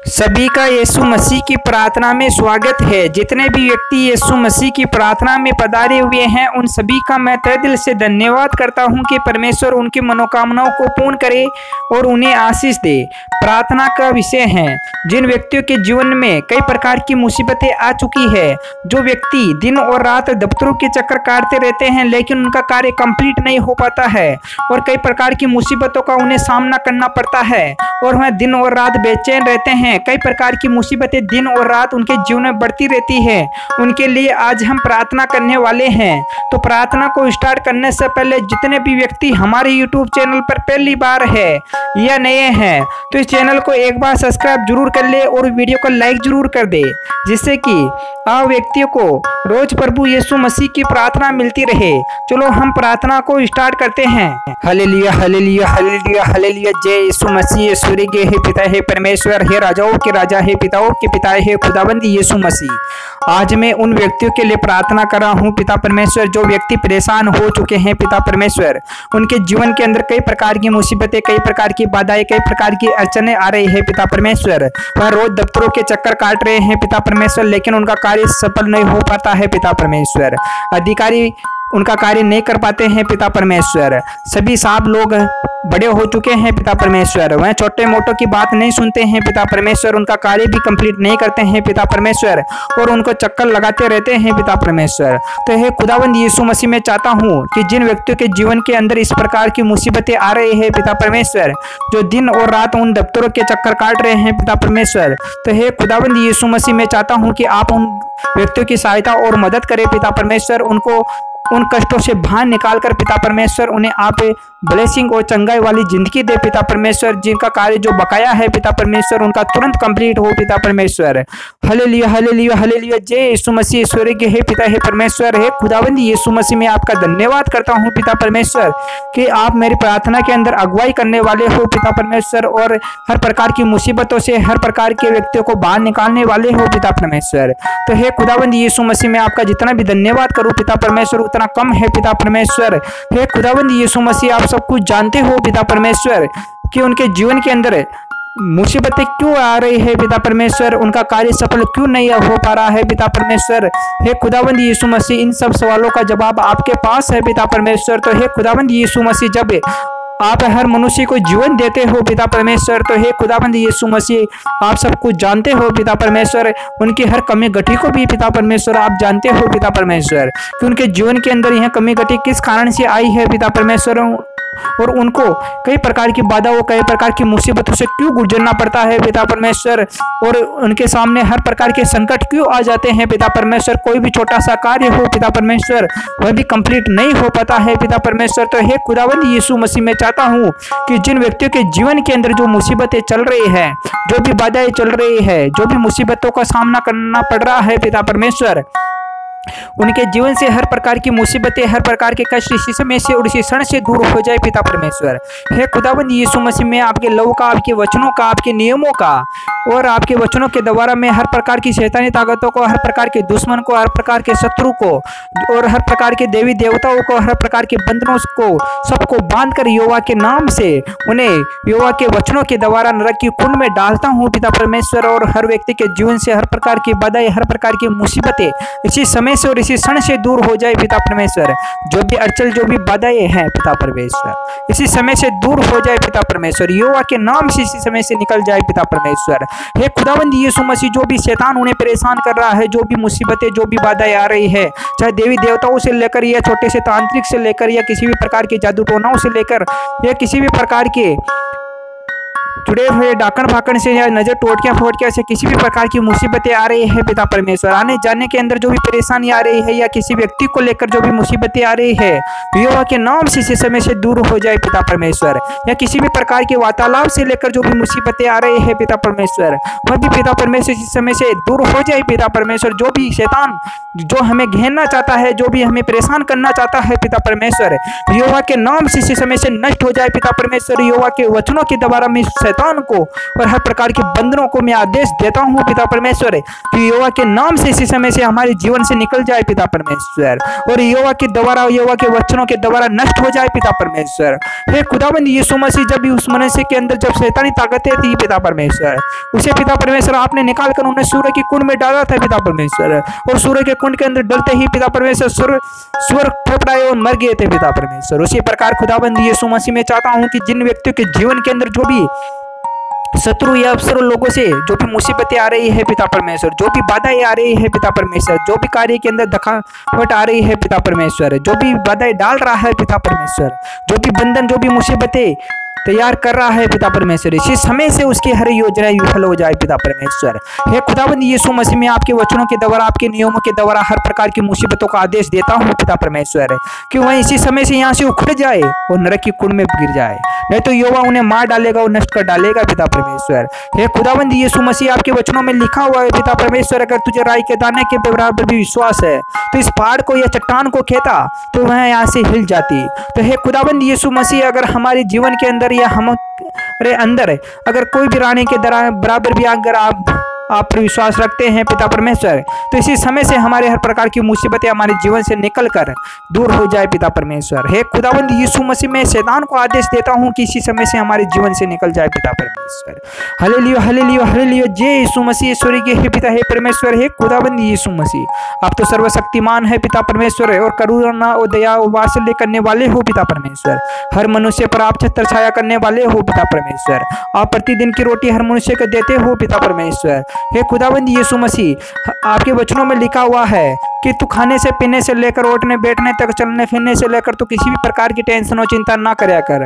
सभी का यीशु मसीह की प्रार्थना में स्वागत है। जितने भी व्यक्ति यीशु मसीह की प्रार्थना में पधारे हुए हैं उन सभी का मैं तहे दिल से धन्यवाद करता हूं कि परमेश्वर उनकी मनोकामनाओं को पूर्ण करे और उन्हें आशीष दे। प्रार्थना का विषय है, जिन व्यक्तियों के जीवन में कई प्रकार की मुसीबतें आ चुकी है, जो व्यक्ति दिन और रात दफ्तरों के चक्कर काटते रहते हैं लेकिन उनका कार्य कंप्लीट नहीं हो पाता है और कई प्रकार की मुसीबतों का उन्हें सामना करना पड़ता है और वह दिन और रात बेचैन रहते हैं। कई प्रकार की मुसीबतें दिन और रात उनके जीवन में बढ़ती रहती है। उनके लिए आज हम प्रार्थना करने वाले हैं। तो प्रार्थना को स्टार्ट करने से पहले जितने भी व्यक्ति हमारे यूट्यूब चैनल पर पहली बार है या नए हैं तो इस चैनल को एक बार सब्सक्राइब जरूर कर ले और वीडियो को लाइक जरूर कर दे, जिससे कि आप व्यक्तियों को रोज प्रभु यीशु मसीह की प्रार्थना मिलती रहे। चलो हम प्रार्थना को स्टार्ट करते हैं। Hallelujah hallelujah hallelujah hallelujah. जय यीशु मसीह। सूर्य के हे पिता हे परमेश्वर, हे राजाओं के राजा, हे पिताओं के पिता, हे खुदाबंद यीशु मसीह। आज मैं उन व्यक्तियों के लिए प्रार्थना कर रहा हूँ पिता परमेश्वर, जो व्यक्ति परेशान हो चुके हैं पिता परमेश्वर। उनके जीवन के अंदर कई प्रकार की मुसीबतें, कई प्रकार की बाधाएं, कई प्रकार की अड़चने आ रही है पिता परमेश्वर। वह रोज दफ्तरों के चक्कर काट रहे हैं पिता परमेश्वर, लेकिन उनका कार्य सफल नहीं हो पाता है पिता परमेश्वर। अधिकारी उनका कार्य नहीं कर पाते हैं पिता परमेश्वर। सभी साहब लोग बड़े हो चुके हैं पिता परमेश्वर, वह छोटे मोटों की बात नहीं सुनते हैं पिता परमेश्वर। उनका कार्य भी कंप्लीट नहीं करते हैं पिता परमेश्वर और उनको चक्कर लगाते रहते हैं पिता परमेश्वर। तो हे खुदावंद यीशु मसीह, मैं चाहता हूँ कि जिन व्यक्तियों के जीवन के अंदर इस प्रकार की मुसीबतें आ रही है पिता परमेश्वर, जो दिन और रात उन दफ्तरों के चक्कर काट रहे हैं पिता परमेश्वर, तो हे खुदावंद यीशु मसीह, मैं चाहता हूँ कि आप उन व्यक्तियों की सहायता और मदद करें पिता परमेश्वर। उनको उन कष्टों से बाहर निकालकर पिता परमेश्वर उन्हें आप ब्लेसिंग और चंगाई वाली जिंदगी दे पिता परमेश्वर। जिनका कार्य जो बकाया है पिता परमेश्वर, उनका तुरंत कंप्लीट हो पिता परमेश्वर। Hallelujah hallelujah hallelujah. जय यीशु मसीह। स्वर्ग के हे पिता हे परमेश्वर, हे खुदावंद यीशु मसीह, मैं आपका धन्यवाद करता हूँ पिता परमेश्वर कि आप मेरी प्रार्थना के अंदर अगुवाई करने वाले हो पिता परमेश्वर और हर प्रकार की मुसीबतों से हर प्रकार के व्यक्तियों को बाहर निकालने वाले हो पिता परमेश्वर। तो हे खुदावंद यीशु मसीह, मैं आपका जितना भी धन्यवाद करूँ पिता परमेश्वर उतना कम है पिता परमेश्वर। हे खुदावंद यीशु मसीह, आप सब कुछ जानते हो पिता परमेश्वर कि उनके जीवन के अंदर मुसीबतें क्यों आ रही है पिता परमेश्वर, उनका कार्य सफल क्यों नहीं हो पा रहा है पिता परमेश्वर। हे खुदावंद यीशु मसीह, इन सब सवालों का जवाब आपके पास है पिता परमेश्वर। तो हे खुदावंद यीशु मसीह, जब आप हर मनुष्य को जीवन देते हो पिता परमेश्वर, तो हे खुदाबंद यीशु मसीह, आप सब कुछ जानते हो पिता परमेश्वर। उनकी हर कमी गठी को भी पिता परमेश्वर आप जानते हो पिता परमेश्वर कि उनके जीवन के अंदर यह कमी गठी किस कारण से आई है पिता परमेश्वर और उनको कई प्रकार की बाधाओं, कई प्रकार की मुसीबतों से क्यों गुजरना पड़ता है पिता परमेश्वर और उनके सामने हर प्रकार के संकट क्यों आ जाते हैं पिता परमेश्वर। कोई भी छोटा सा कार्य हो पिता परमेश्वर वह भी कंप्लीट नहीं हो पाता है पिता परमेश्वर। तो हे खुदावंद यीशु मसीह, मैं चाहता हूँ कि जिन व्यक्तियों के जीवन के अंदर जो मुसीबतें चल रही है, जो भी बाधाएं चल रही है, जो भी मुसीबतों का सामना करना पड़ रहा है पिता परमेश्वर, उनके जीवन से हर प्रकार की मुसीबतें, हर प्रकार के कष्ट इसी समय से और इसी क्षण से दूर हो जाए पिता परमेश्वर। हे खुदावंद यीशु मसीह, मैं आपके लव का, आपके वचनों का, आपके नियमों का और आपके वचनों के द्वारा मैं हर प्रकार की शैतानी ताकतों को, हर प्रकार के दुश्मन को, हर प्रकार के शत्रु को और हर प्रकार के देवी देवताओं को, हर प्रकार के बंधनों को सबको बांध कर यहोवा के नाम से उन्हें यहोवा के वचनों के द्वारा नरक की कुंड में डालता हूँ पिता परमेश्वर। और हर व्यक्ति के जीवन से हर प्रकार की बाधाएं, हर प्रकार की मुसीबतें इसी समय से और इसी क्षण से दूर हो जाए पिता परमेश्वर। जो भी अड़चन, जो भी बाधाएं हैं पिता परमेश्वर, इसी समय से दूर हो जाए पिता परमेश्वर। यहोवा के नाम से इसी समय से निकल जाए पिता परमेश्वर। हे खुदावंद यीशु मसीह, जो भी शैतान उन्हें परेशान कर रहा है, जो भी मुसीबतें, जो भी बाधाएं आ रही है, चाहे देवी देवताओं से लेकर या छोटे से तांत्रिक से लेकर या किसी भी प्रकार के जादू टोनाओं से लेकर या किसी भी प्रकार के जुड़े हुए डाकन फाकन से या नजर टोटकियां फोटकियां से किसी भी प्रकार की मुसीबतें आ रही है पिता परमेश्वर, आने जाने के अंदर जो भी परेशानी आ रही है या किसी व्यक्ति को लेकर जो भी मुसीबतें आ रही है, यहोवा के नाम से इसी समय से दूर हो जाए पिता परमेश्वर। या किसी भी प्रकार के वार्तालाप से लेकर जो भी मुसीबतें आ रही है पिता परमेश्वर, वह भी पिता परमेश्वर इसी समय से दूर हो जाए पिता परमेश्वर। जो भी शैतान जो हमें घेरना चाहता है, जो भी हमें परेशान करना चाहता है पिता परमेश्वर, यहोवा के नाम से इसी समय से नष्ट हो जाए पिता परमेश्वर। यहोवा के वचनों के द्वारा मैं शैतान को और हर प्रकार के बंधनों को मैं आदेश देता हूँ पिता परमेश्वर कि यहोवा के नाम से इसी समय से हमारे जीवन से निकल जाए पिता परमेश्वर, और यहोवा के द्वारा, यहोवा के वचनों के द्वारा नष्ट हो जाए पिता परमेश्वर। हे खुदाबंद यीशु मसीह, जब भी उस मनुष्य के अंदर जब शैतानी ताकतें थी पिता परमेश्वर, उसे पिता परमेश्वर आपने निकाल कर उन्हें सूर्य की कुंड में डाला था पिता परमेश्वर, और सूर्य के कुंड के अंदर डलते ही पिता परमेश्वर स्वर फड़फड़ाए और मर गए थे पिता परमेश्वर। उसी प्रकार खुदाबंद यीशु मसीह, मैं चाहता हूँ कि जिन व्यक्तियों के जीवन के अंदर जो भी शत्रु या अवसर लोगों से जो भी मुसीबतें आ रही है पिता परमेश्वर, जो भी बाधाएं आ रही है पिता परमेश्वर, जो भी कार्य के अंदर दखावट आ रही है पिता परमेश्वर, जो भी बाधाएं डाल रहा है पिता परमेश्वर, जो भी बंधन, जो भी मुसीबतें तैयार कर रहा है पिता परमेश्वर, इसी समय से उसकी हर योजना विफल हो जाए पिता परमेश्वर। हे खुदाबंद यीशु मसीह, में आपके वचनों के द्वारा, आपके नियमों के द्वारा हर प्रकार की मुसीबतों का आदेश देता हूँ पिता परमेश्वर कि वह इसी समय से यहाँ से उखड़ जाए और नरक की कुंड में गिर जाए, नहीं तो यहोवा उन्हें मार डालेगा और नष्ट कर डालेगा पिता परमेश्वर। हे खुदाबंद यीशु मसीह, आपके वचनों में लिखा हुआ है पिता परमेश्वर, अगर तुझे राई के दाने के बराबर भी विश्वास है तो इस पहाड़ को या चट्टान को कहता तो वह यहाँ से हिल जाती। तो हे खुदाबंद यीशु मसीह, अगर हमारे जीवन के अंदर या हमारे अंदर अगर कोई भी रानी के बराबर भी अगर आप पर विश्वास रखते हैं पिता परमेश्वर, तो इसी समय से हमारे हर प्रकार की मुसीबतें हमारे जीवन से निकल कर दूर हो जाए पिता परमेश्वर। हे खुदाबंद यीशु मसीह, में शैतान को आदेश देता हूँ कि इसी समय से हमारे जीवन से निकल जाए पिता परमेश्वर। हालेलुया हालेलुया हालेलुया, जय यीशु मसीह। ईश्वर के हे पिता, हे परमेश्वर, हे खुदाबंद यीशु मसीह, आप तो सर्वशक्तिमान है पिता परमेश्वर, और करुणा और दया और वात्सल्य करने वाले हो पिता परमेश्वर। हर मनुष्य पर आप छत्र छाया करने वाले हो पिता परमेश्वर। आप प्रतिदिन की रोटी हर मनुष्य को देते हो पिता परमेश्वर। हे खुदाबंद यीशु मसीह, आपके वचनों में लिखा हुआ है कि तू खाने से पीने से लेकर उठने बैठने तक, चलने फिरने से लेकर तू किसी भी प्रकार की टेंशन और चिंता ना करया कर।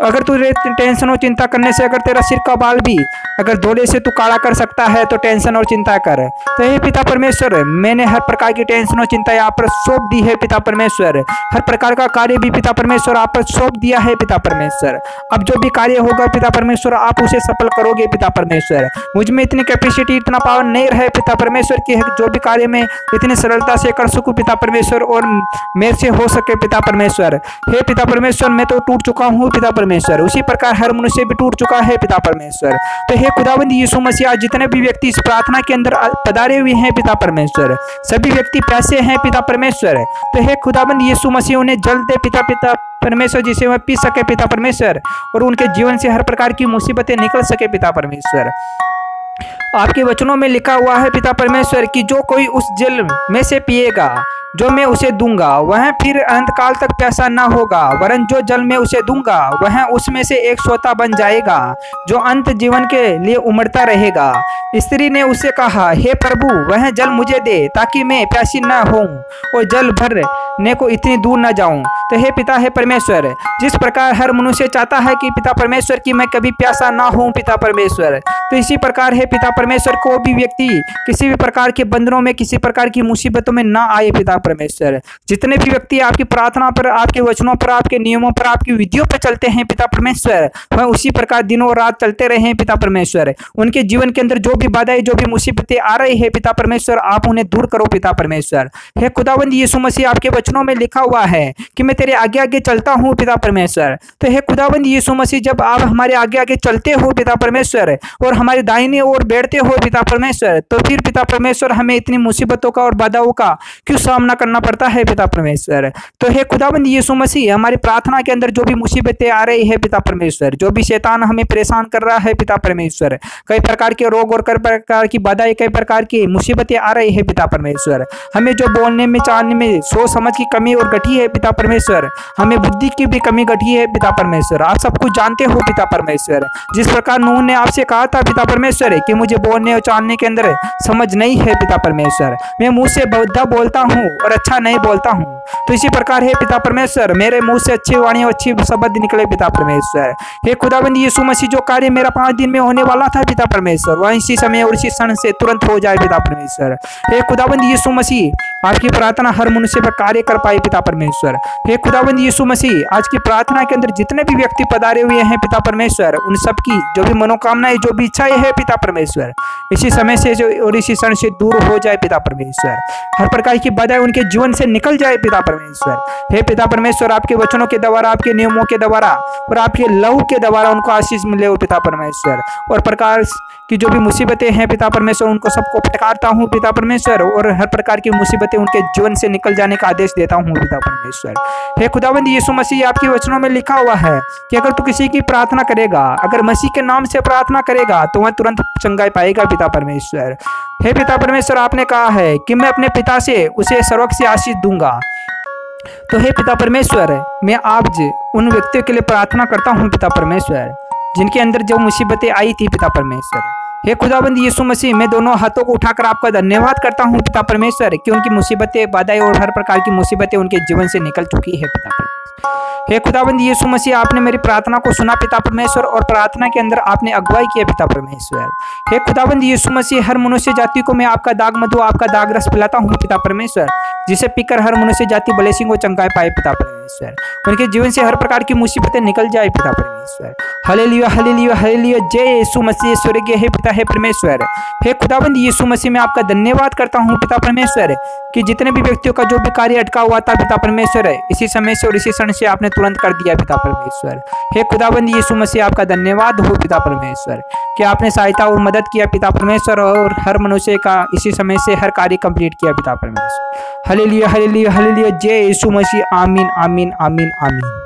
अगर तू टेंशन और चिंता करने से अगर तेरा सिर का बाल भी अगर धोले से तू काला कर सकता है तो टेंशन और चिंता कर। तो हे पिता परमेश्वर, मैंने हर प्रकार की टेंशन और चिंता यहाँ पर सौंप दी है पिता परमेश्वर। हर प्रकार का कार्य भी पिता परमेश्वर आप पर सौंप दिया है पिता परमेश्वर। अब जो भी कार्य होगा पिता परमेश्वर, आप उसे सफल करोगे पिता परमेश्वर। मुझ में इतनी कैपेसिटी, इतना पावर नहीं रहे पिता परमेश्वर कि जो भी कार्य में इतनी सरलता से कर सकूं पिता परमेश्वर, और मेरे से हो सके पिता परमेश्वर। हे पिता परमेश्वर, मैं तो टूट चुका हूँ पिता परमेश्वर, उसी प्रकार हर मनुष्य भी टूट चुका है पिता परमेश्वर। तो हे खुदाबंद यीशु मसीह, आज जितने भी व्यक्ति इस प्रार्थना के अंदर पधारे हुए हैं पिता परमेश्वर, सभी व्यक्ति प्यासे हैं पिता परमेश्वर। तो हे खुदाबंद यीशु मसीह, उन्हें जल दे पिता परमेश्वर, जिसे वह पी सके पिता परमेश्वर, और उनके जीवन से हर प्रकार की मुसीबतें निकल सके पिता परमेश्वर। आपके वचनों में लिखा हुआ है पिता परमेश्वर कि जो कोई उस जल में से पिएगा जो मैं उसे दूंगा, वह फिर अंतकाल तक प्यासा न होगा, वरन जो जल मैं उसे दूंगा वह उसमें से एक सोता बन जाएगा जो अंत जीवन के लिए उमड़ता रहेगा। स्त्री ने उससे कहा, हे प्रभु, वह जल मुझे दे ताकि मैं प्यासी न होऊं और जल भरने को इतनी दूर न जाऊं। तो हे पिता, हे परमेश्वर, जिस प्रकार हर मनुष्य चाहता है कि पिता परमेश्वर कि मैं कभी प्यासा ना होऊं पिता परमेश्वर, तो इसी प्रकार है पिता परमेश्वर, को भी व्यक्ति किसी भी प्रकार के बंधनों में, किसी प्रकार की मुसीबतों में ना आए पिता परमेश्वर। जितने भी व्यक्ति आपकी प्रार्थना पर, आपके वचनों पर, आपके नियमों पर, आपकी विधियों पर चलते हैं पिता परमेश्वर, वह उसी प्रकार दिनों रात चलते रहे पिता परमेश्वर। उनके जीवन के अंदर जो भी बाधाएं, जो भी मुसीबतें आ रही है पिता परमेश्वर, आप उन्हें दूर करो पिता परमेश्वर। हे खुदावंद यीशु मसीह, आपके वचनों में लिखा हुआ है कि मैं तेरे आगे आगे चलता हूँ पिता परमेश्वर। तो हे खुदावंद यीशु मसीह, जब आप हमारे आगे आगे चलते हो पिता परमेश्वर और हमारे दाहिने ओर बैठते हो पिता परमेश्वर, तो फिर पिता परमेश्वर हमें इतनी मुसीबतों का और बाधाओं का क्यों सामना करना पड़ता है पिता परमेश्वर। तो हे खुदावंद यीशु मसीह, हमारी प्रार्थना के अंदर जो भी मुसीबतें आ रही है पिता परमेश्वर, जो भी शैतान हमें परेशान कर रहा है पिता परमेश्वर, कई प्रकार के रोग और कई प्रकार की बाधाएं, कई प्रकार की मुसीबतें आ रही है पिता परमेश्वर, हमें जो बोलने में, चाहने में सोच समझ की कमी और घटी है पिता परमेश्वर, हमें बुद्धि की भी कमी घटी है पिता परमेश्वर, आप सब कुछ जानते हो पिता परमेश्वर। जिस प्रकार नूह ने आपसे कहा था पिता परमेश्वर कि मुझे बोलने और चाहने के अंदर समझ नहीं है पिता परमेश्वर, मैं मुंह से बद्धा बोलता हूँ और अच्छा नहीं बोलता हूँ, तो इसी प्रकार है पिता परमेश्वर, मेरे मुंह से अच्छी वाणी और अच्छी शब्द निकले पिता परमेश्वर। हे खुदावंद यीशु मसीह, जो कार्य मेरा 5 दिन में होने वाला था पिता परमेश्वर, वह इसी समय और इसी क्षण से तुरंत हो जाए पिता परमेश्वर। हे खुदावंद यीशु मसीह, आपकी प्रार्थना हर मनुष्य पर कार्य कर पाए पिता परमेश्वर। हे खुदावंद यीशु मसीह, आज की प्रार्थना के अंदर जितने भी व्यक्ति पधारे हुए हैं पिता परमेश्वर, उन सबकी जो भी मनोकामनाएं, जो भी इच्छाएं है पिता परमेश्वर, इसी समय से और इसी क्षण से दूर हो जाए पिता परमेश्वर। हर प्रकार की बाधाएं उनके जीवन से निकल जाए पिता परमेश्वर। हे पिता परमेश्वर, आपके वचनों के द्वारा, आपके नियमों के द्वारा और आपके लहू के द्वारा उनको आशीष मिले हो पिता परमेश्वर। और प्रकार की जो भी मुसीबतें हैं पिता परमेश्वर, उनको सबको फटकारता हूँ पिता परमेश्वर, और हर प्रकार की मुसीबतें उनके जीवन से निकल जाने का आदेश देता हूँ पिता परमेश्वर। हे खुदावंद यीशु मसीह, आपके वचनों में लिखा हुआ है कि अगर तू किसी की प्रार्थना करेगा, अगर मसीह के नाम से प्रार्थना करेगा, तो वह तुरंत चंगाई पाएगा पिता परमेश्वर। हे पिता परमेश्वर, आपने कहा है कि मैं अपने पिता से उसे सर्वस्व से आशीष दूंगा। तो हे पिता परमेश्वर, मैं आज उन व्यक्तियों के लिए प्रार्थना करता हूँ पिता परमेश्वर, जिनके अंदर जो मुसीबतें आई थी पिता परमेश्वर। हे खुदाबंद यीशु मसीह, मैं दोनों हाथों को उठाकर आपका धन्यवाद करता हूँ पिता परमेश्वर, कि उनकी मुसीबतें, बाधाएं और हर प्रकार की मुसीबतें उनके जीवन से निकल चुकी है पिता परमेश्वर। हे खुदाबंद यीशु मसीह, आपने मेरी प्रार्थना को सुना पिता परमेश्वर, और प्रार्थना के अंदर आपने अगुवाई किया पिता परमेश्वर। हे खुदाबंद यीशु मसीह, हर मनुष्य जाति को मैं आपका दाग मधु, आपका दाग रस पिलाता हूँ पिता परमेश्वर, जिसे पीकर हर मनुष्य जाति ब्लेसिंग को चंगाई पाए पिता परमेश्वर, उनके जीवन से हर प्रकार की मुसीबतें निकल जाए पिता परमेश्वर। हालेलुया हालेलुया हालेलुया, जय यीशु मसीह स्वर्गीय हे पिता हे परमेश्वर। हे खुदाबंद यीशु मसीह, मैं आपका धन्यवाद करता हूँ पिता परमेश्वर, कि जितने भी व्यक्तियों का जो भी कार्य अटका हुआ था पिता परमेश्वर, इसी समय से और इसी क्षण से आपने तुरंत कर दिया पिता परमेश्वर। हे खुदाबंद यीशु मसीह, आपका धन्यवाद हो पिता परमेश्वर, कि आपने सहायता और मदद किया पिता परमेश्वर, और हर मनुष्य का इसी समय से हर कार्य कंप्लीट किया पिता परमेश्वर। हालेलुया हालेलुया हालेलुया, जय यीशु मसीह। आमीन आमीन आमीन आमीन।